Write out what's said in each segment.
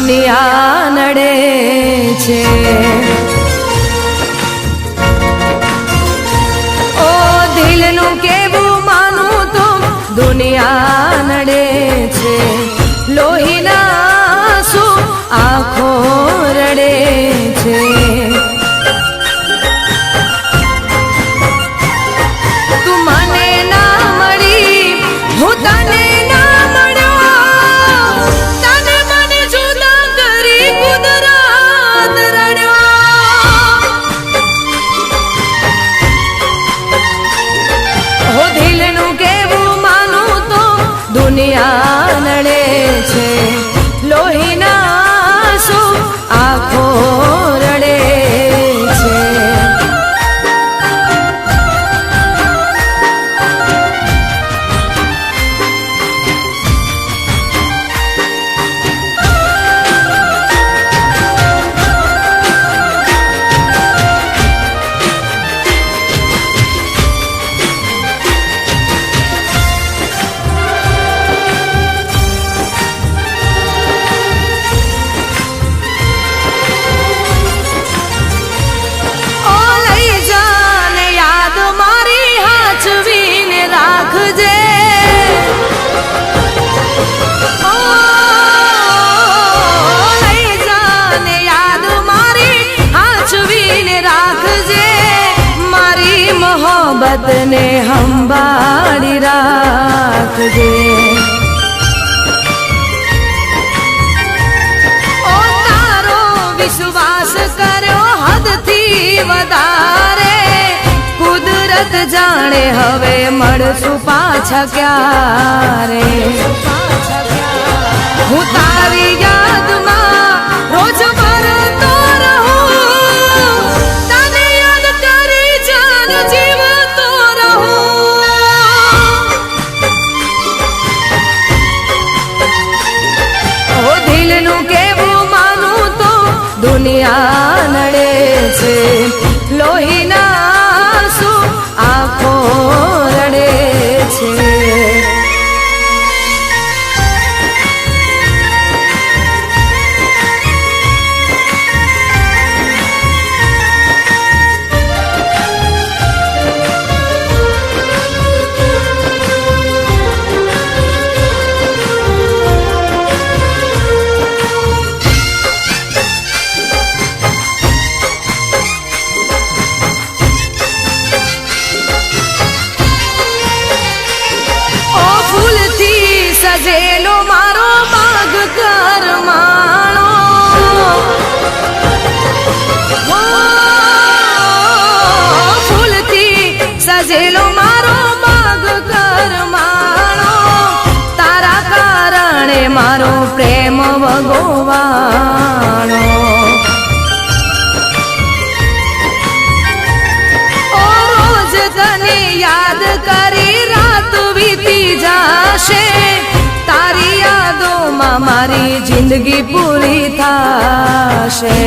દુનિયા નડે છે। ઓ દિલનું કેવું માનું તો દુનિયા નડે છે। લોહીના શું આંખો રડે છે। તું મને ના મળી હું તને ના મળ્યો, તને મને જુદા કરી કુદરત રડ્યો। હો દિલનું કેવું માનું તો દુનિયા નડે છે। લોહીના શું આંખો રડે છે। મોહબ્બતને સંભાળી રાખજે। ઓ તારો વિશ્વાસ કર્યો હદથી વધારે, કુદરત જાણે હવે મળશું પાછા ક્યારે। હું તારી યાદમાં રોજ મરતો રહું, તને યાદ કરી જાન જીવતો રહું। ઓ દિલનું કેવું માનું તો દુનિયા નડે છે। લોહીના શું આંખો રડે છે। સજેલો મારો માગ કરમાણો, ફૂલથી સજેલો મારો માગ કરમાણો, તારા કારણે મારો પ્રેમ ભગવાણો। ઓ રોજ તને યાદ કરી રાત વીતી જાશે, તારી યાદોમાં મારી જિંદગી પૂરી થાશે।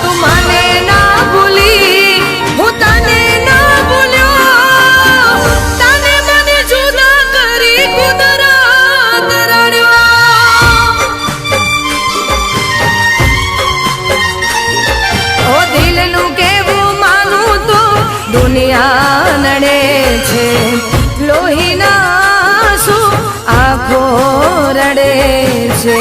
તું મને ના ભૂલી હું તને ના ભૂલ્યો, તને મને જુદા કરી કુદરત રડ્યો। ઓ દિલનું કેવું માનું તો દુનિયા નડે છે। લોહીના શું આંખો રડે છે।